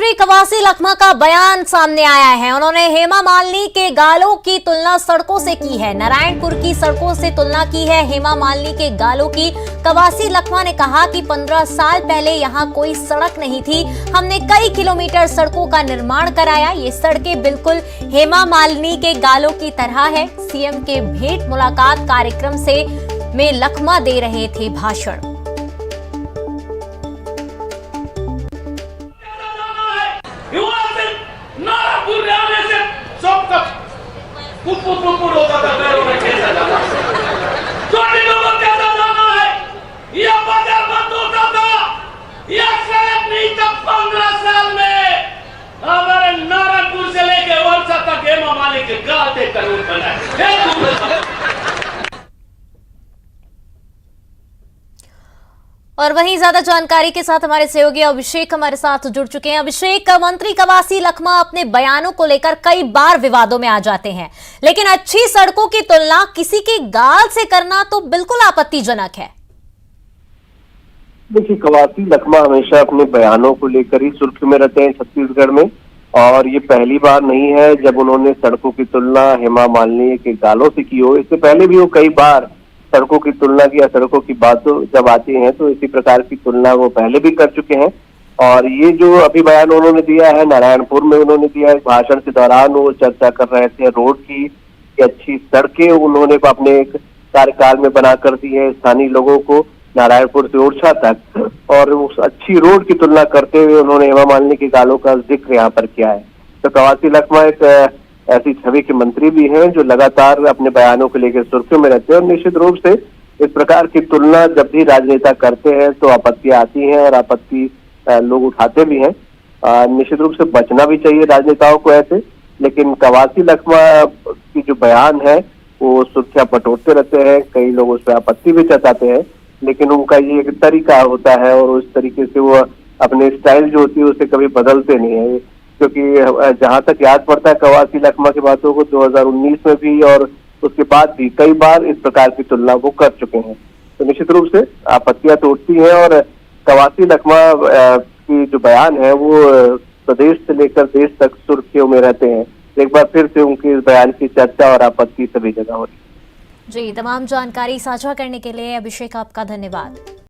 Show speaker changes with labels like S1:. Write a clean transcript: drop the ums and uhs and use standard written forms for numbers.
S1: मंत्री कवासी लखमा का बयान सामने आया है। उन्होंने हेमा मालिनी के गालों की तुलना सड़कों से की है। नारायणपुर की सड़कों से तुलना की है हेमा मालिनी के गालों की। कवासी लखमा ने कहा कि 15 साल पहले यहाँ कोई सड़क नहीं थी, हमने कई किलोमीटर सड़कों का निर्माण कराया। ये सड़कें बिल्कुल हेमा मालिनी के गालों की तरह है। सीएम के भेंट मुलाकात कार्यक्रम में लखमा दे रहे थे भाषण।
S2: नारायणपुर आने से सबका पुपुर होता था, पैरों में कैसा जाना, छोटे लोगों को कैसा जाना है, यह बाजार बंद होता था, यह सड़क नहीं था। 15 साल में हमारे नारायणपुर से लेके वर्षा तक हेमा मालिनी के गाल देखकर रोड बनाए।
S1: और वहीं ज्यादा जानकारी के साथ हमारे सहयोगी अभिषेक हमारे साथ जुड़ चुके हैं। अभिषेक, मंत्री कवासी लखमा अपने बयानों को लेकर कई बार विवादों में आ जाते हैं, लेकिन अच्छी सड़कों की तुलना किसी के गाल से करना तो बिल्कुल आपत्तिजनक है।
S3: देखिए, कवासी लखमा हमेशा अपने बयानों को लेकर ही सुर्खियों में रहते हैं छत्तीसगढ़ में, और ये पहली बार नहीं है जब उन्होंने सड़कों की तुलना हेमा मालिनी के गालों से की हो। इससे पहले भी वो कई बार सड़कों की तुलना की या सड़कों की बातों जब आती हैं तो इसी प्रकार की तुलना वो पहले भी कर चुके हैं। और ये जो अभी बयान उन्होंने दिया है, नारायणपुर में उन्होंने दिया है, भाषण के दौरान वो चर्चा कर रहे थे रोड की, अच्छी सड़कें उन्होंने अपने कार्यकाल में बनाकर दी है स्थानीय लोगों को नारायणपुर से ओरछा तक, और उस अच्छी रोड की तुलना करते हुए उन्होंने हेमा मालिनी के गालों का जिक्र यहाँ पर किया है। तो कवासी लखमा एक ऐसी छवि के मंत्री भी हैं जो लगातार अपने बयानों को लेकर सुर्खियों में रहते हैं, और निश्चित रूप से इस प्रकार की तुलना जब भी राजनेता करते हैं तो आपत्तियां आती हैं और आपत्ति लोग उठाते भी हैं। निश्चित रूप से बचना भी चाहिए राजनेताओं को ऐसे, लेकिन कवासी लखमा की जो बयान है वो सुर्खियां बटोरते रहते हैं, कई लोग उस पर आपत्ति भी जताते हैं, लेकिन उनका ये एक तरीका होता है और उस तरीके से वो अपने स्टाइल जो होती है उसे कभी बदलते नहीं है। क्योंकि जहां तक याद पड़ता है कवासी लखमा की बातों को, 2019 में भी और उसके बाद भी कई बार इस प्रकार की तुलना वो कर चुके हैं। तो निश्चित रूप से आपत्तियां तो उठती हैं, और कवासी लखमा की जो बयान है वो प्रदेश से लेकर देश तक सुर्खियों में रहते हैं। एक बार फिर से उनके इस बयान की चर्चा और आपत्ति सभी जगह हो रही है।
S1: जी, तमाम जानकारी साझा करने के लिए अभिषेक आपका धन्यवाद।